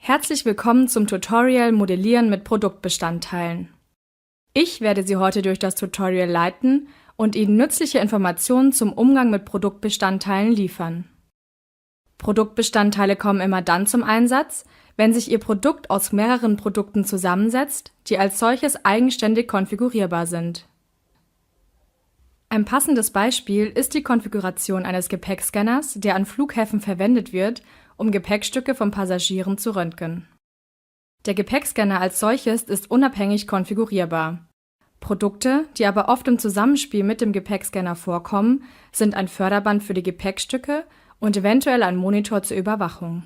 Herzlich willkommen zum Tutorial Modellieren mit Produktbestandteilen. Ich werde Sie heute durch das Tutorial leiten und Ihnen nützliche Informationen zum Umgang mit Produktbestandteilen liefern. Produktbestandteile kommen immer dann zum Einsatz, wenn sich Ihr Produkt aus mehreren Produkten zusammensetzt, die als solches eigenständig konfigurierbar sind. Ein passendes Beispiel ist die Konfiguration eines Gepäckscanners, der an Flughäfen verwendet wird, um Gepäckstücke von Passagieren zu röntgen. Der Gepäckscanner als solches ist unabhängig konfigurierbar. Produkte, die aber oft im Zusammenspiel mit dem Gepäckscanner vorkommen, sind ein Förderband für die Gepäckstücke und eventuell ein Monitor zur Überwachung.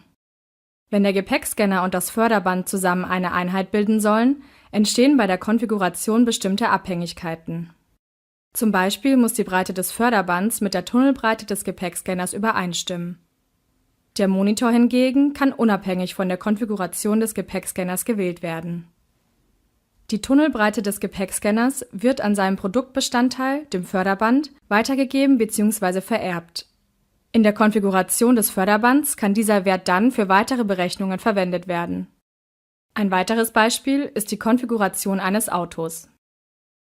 Wenn der Gepäckscanner und das Förderband zusammen eine Einheit bilden sollen, entstehen bei der Konfiguration bestimmte Abhängigkeiten. Zum Beispiel muss die Breite des Förderbands mit der Tunnelbreite des Gepäckscanners übereinstimmen. Der Monitor hingegen kann unabhängig von der Konfiguration des Gepäckscanners gewählt werden. Die Tunnelbreite des Gepäckscanners wird an seinem Produktbestandteil, dem Förderband, weitergegeben bzw. vererbt. In der Konfiguration des Förderbands kann dieser Wert dann für weitere Berechnungen verwendet werden. Ein weiteres Beispiel ist die Konfiguration eines Autos.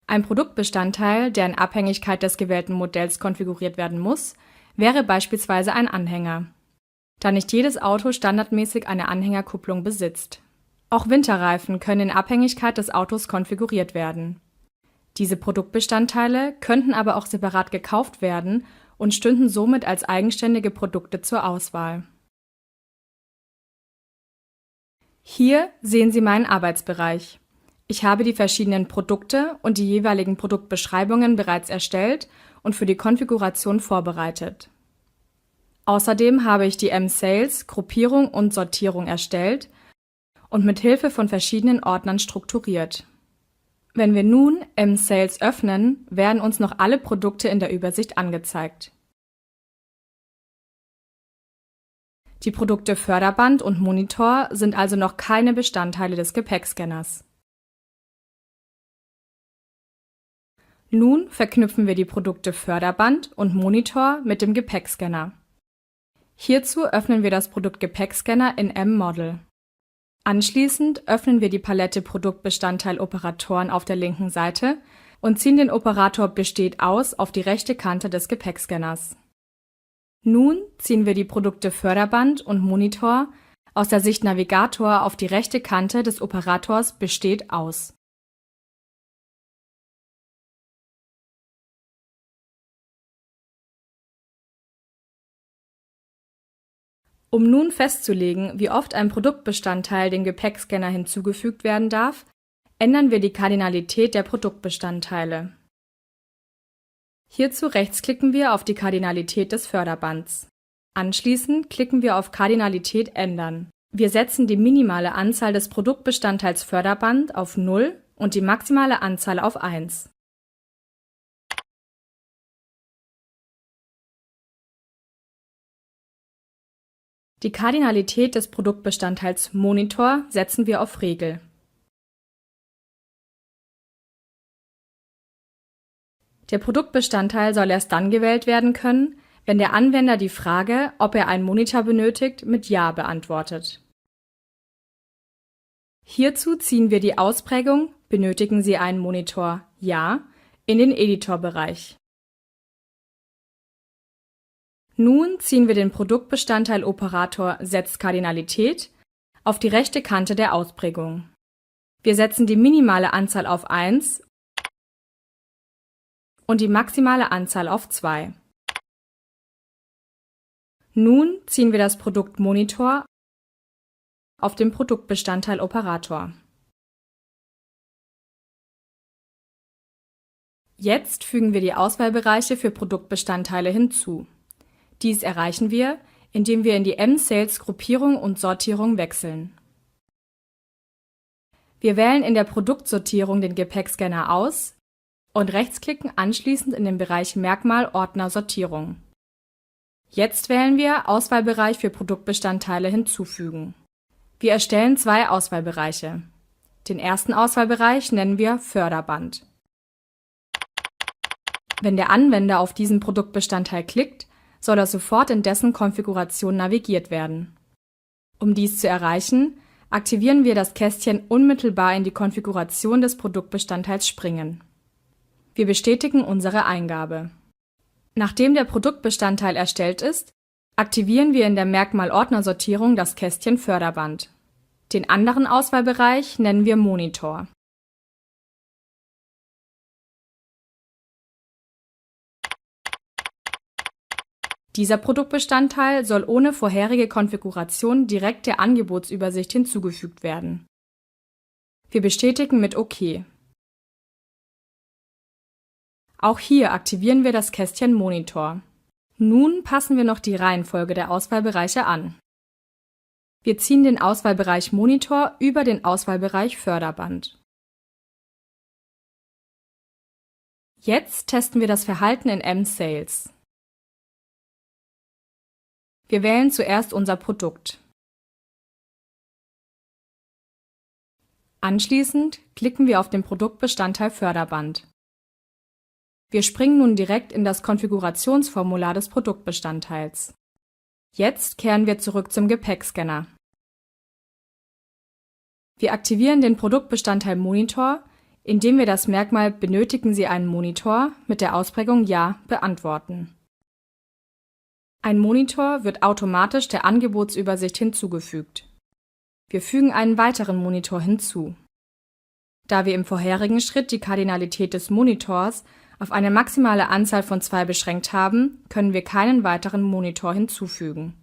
Ein Produktbestandteil, der in Abhängigkeit des gewählten Modells konfiguriert werden muss, wäre beispielsweise ein Anhänger, da nicht jedes Auto standardmäßig eine Anhängerkupplung besitzt. Auch Winterreifen können in Abhängigkeit des Autos konfiguriert werden. Diese Produktbestandteile könnten aber auch separat gekauft werden und stünden somit als eigenständige Produkte zur Auswahl. Hier sehen Sie meinen Arbeitsbereich. Ich habe die verschiedenen Produkte und die jeweiligen Produktbeschreibungen bereits erstellt und für die Konfiguration vorbereitet. Außerdem habe ich die M-Sales Gruppierung und Sortierung erstellt und mit Hilfe von verschiedenen Ordnern strukturiert. Wenn wir nun M-Sales öffnen, werden uns noch alle Produkte in der Übersicht angezeigt. Die Produkte Förderband und Monitor sind also noch keine Bestandteile des Gepäckscanners. Nun verknüpfen wir die Produkte Förderband und Monitor mit dem Gepäckscanner. Hierzu öffnen wir das Produkt Gepäckscanner in M-Model. Anschließend öffnen wir die Palette Produktbestandteil Operatoren auf der linken Seite und ziehen den Operator Besteht aus auf die rechte Kante des Gepäckscanners. Nun ziehen wir die Produkte Förderband und Monitor aus der Sicht Navigator auf die rechte Kante des Operators Besteht aus. Um nun festzulegen, wie oft ein Produktbestandteil dem Gepäckscanner hinzugefügt werden darf, ändern wir die Kardinalität der Produktbestandteile. Hierzu rechtsklicken wir auf die Kardinalität des Förderbands. Anschließend klicken wir auf Kardinalität ändern. Wir setzen die minimale Anzahl des Produktbestandteils Förderband auf 0 und die maximale Anzahl auf 1. Die Kardinalität des Produktbestandteils Monitor setzen wir auf Regel. Der Produktbestandteil soll erst dann gewählt werden können, wenn der Anwender die Frage, ob er einen Monitor benötigt, mit Ja beantwortet. Hierzu ziehen wir die Ausprägung Benötigen Sie einen Monitor? Ja in den Editorbereich. Nun ziehen wir den Produktbestandteil Operator Setzt Kardinalität auf die rechte Kante der Ausprägung. Wir setzen die minimale Anzahl auf 1 und die maximale Anzahl auf 2. Nun ziehen wir das Produkt Monitor auf den Produktbestandteil Operator. Jetzt fügen wir die Auswahlbereiche für Produktbestandteile hinzu. Dies erreichen wir, indem wir in die M-Sales Gruppierung und Sortierung wechseln. Wir wählen in der Produktsortierung den Gepäckscanner aus und rechtsklicken anschließend in den Bereich Merkmal Ordner Sortierung. Jetzt wählen wir Auswahlbereich für Produktbestandteile hinzufügen. Wir erstellen zwei Auswahlbereiche. Den ersten Auswahlbereich nennen wir Förderband. Wenn der Anwender auf diesen Produktbestandteil klickt, soll er sofort in dessen Konfiguration navigiert werden. Um dies zu erreichen, aktivieren wir das Kästchen unmittelbar in die Konfiguration des Produktbestandteils Springen. Wir bestätigen unsere Eingabe. Nachdem der Produktbestandteil erstellt ist, aktivieren wir in der Merkmal-Ordnersortierung das Kästchen Förderband. Den anderen Auswahlbereich nennen wir Monitor. Dieser Produktbestandteil soll ohne vorherige Konfiguration direkt der Angebotsübersicht hinzugefügt werden. Wir bestätigen mit OK. Auch hier aktivieren wir das Kästchen Monitor. Nun passen wir noch die Reihenfolge der Auswahlbereiche an. Wir ziehen den Auswahlbereich Monitor über den Auswahlbereich Förderband. Jetzt testen wir das Verhalten in M-Sales. Wir wählen zuerst unser Produkt. Anschließend klicken wir auf den Produktbestandteil Förderband. Wir springen nun direkt in das Konfigurationsformular des Produktbestandteils. Jetzt kehren wir zurück zum Gepäckscanner. Wir aktivieren den Produktbestandteil Monitor, indem wir das Merkmal „Benötigen Sie einen Monitor?" mit der Ausprägung Ja beantworten. Ein Monitor wird automatisch der Angebotsübersicht hinzugefügt. Wir fügen einen weiteren Monitor hinzu. Da wir im vorherigen Schritt die Kardinalität des Monitors auf eine maximale Anzahl von 2 beschränkt haben, können wir keinen weiteren Monitor hinzufügen.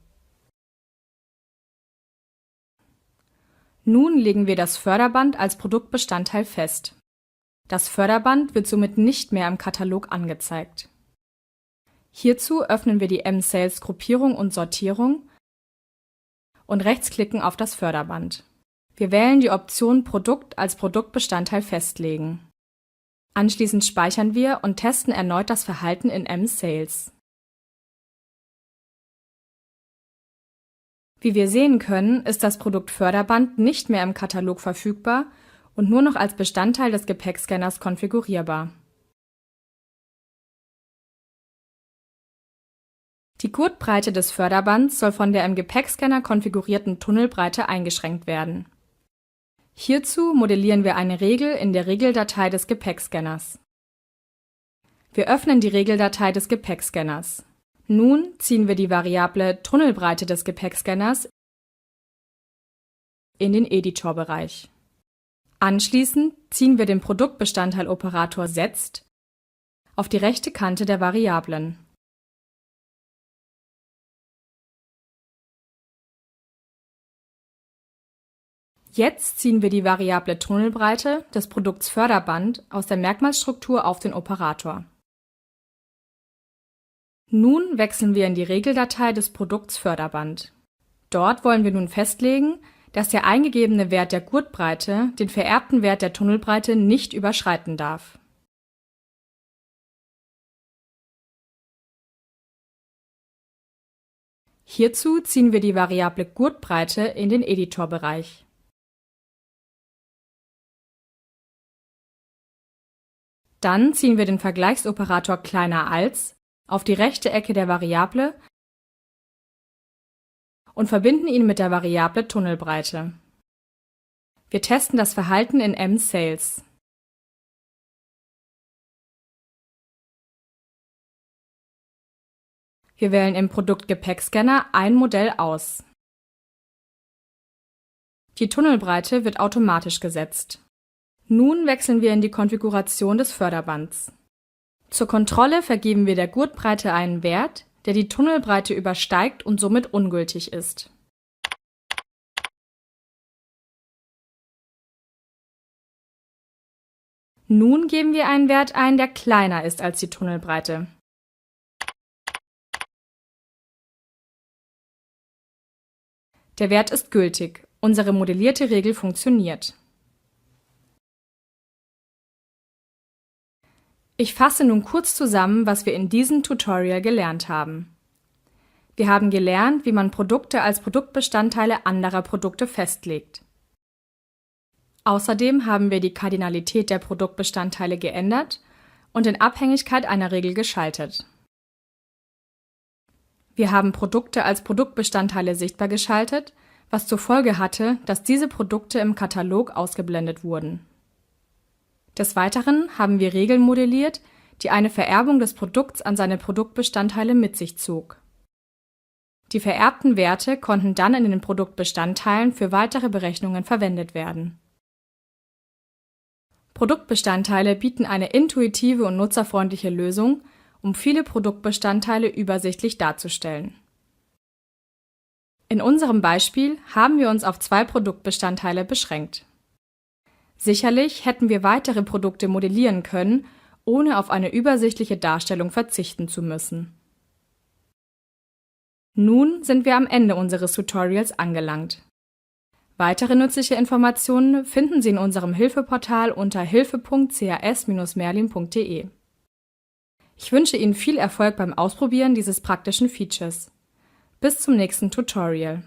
Nun legen wir das Förderband als Produktbestandteil fest. Das Förderband wird somit nicht mehr im Katalog angezeigt. Hierzu öffnen wir die M-Sales-Gruppierung und Sortierung und rechtsklicken auf das Förderband. Wir wählen die Option Produkt als Produktbestandteil festlegen. Anschließend speichern wir und testen erneut das Verhalten in M-Sales. Wie wir sehen können, ist das Produkt Förderband nicht mehr im Katalog verfügbar und nur noch als Bestandteil des Gepäckscanners konfigurierbar. Die Gurtbreite des Förderbands soll von der im Gepäckscanner konfigurierten Tunnelbreite eingeschränkt werden. Hierzu modellieren wir eine Regel in der Regeldatei des Gepäckscanners. Wir öffnen die Regeldatei des Gepäckscanners. Nun ziehen wir die Variable Tunnelbreite des Gepäckscanners in den Editorbereich. Anschließend ziehen wir den Produktbestandteiloperator setzt auf die rechte Kante der Variablen. Jetzt ziehen wir die Variable Tunnelbreite des Produkts Förderband aus der Merkmalsstruktur auf den Operator. Nun wechseln wir in die Regeldatei des Produkts Förderband. Dort wollen wir nun festlegen, dass der eingegebene Wert der Gurtbreite den vererbten Wert der Tunnelbreite nicht überschreiten darf. Hierzu ziehen wir die Variable Gurtbreite in den Editorbereich. Dann ziehen wir den Vergleichsoperator kleiner als auf die rechte Ecke der Variable und verbinden ihn mit der Variable Tunnelbreite. Wir testen das Verhalten in M-Sales. Wir wählen im Produkt Gepäckscanner ein Modell aus. Die Tunnelbreite wird automatisch gesetzt. Nun wechseln wir in die Konfiguration des Förderbands. Zur Kontrolle vergeben wir der Gurtbreite einen Wert, der die Tunnelbreite übersteigt und somit ungültig ist. Nun geben wir einen Wert ein, der kleiner ist als die Tunnelbreite. Der Wert ist gültig. Unsere modellierte Regel funktioniert. Ich fasse nun kurz zusammen, was wir in diesem Tutorial gelernt haben. Wir haben gelernt, wie man Produkte als Produktbestandteile anderer Produkte festlegt. Außerdem haben wir die Kardinalität der Produktbestandteile geändert und in Abhängigkeit einer Regel geschaltet. Wir haben Produkte als Produktbestandteile sichtbar geschaltet, was zur Folge hatte, dass diese Produkte im Katalog ausgeblendet wurden. Des Weiteren haben wir Regeln modelliert, die eine Vererbung des Produkts an seine Produktbestandteile mit sich zog. Die vererbten Werte konnten dann in den Produktbestandteilen für weitere Berechnungen verwendet werden. Produktbestandteile bieten eine intuitive und nutzerfreundliche Lösung, um viele Produktbestandteile übersichtlich darzustellen. In unserem Beispiel haben wir uns auf 2 Produktbestandteile beschränkt. Sicherlich hätten wir weitere Produkte modellieren können, ohne auf eine übersichtliche Darstellung verzichten zu müssen. Nun sind wir am Ende unseres Tutorials angelangt. Weitere nützliche Informationen finden Sie in unserem Hilfeportal unter hilfe.cas-merlin.de. Ich wünsche Ihnen viel Erfolg beim Ausprobieren dieses praktischen Features. Bis zum nächsten Tutorial.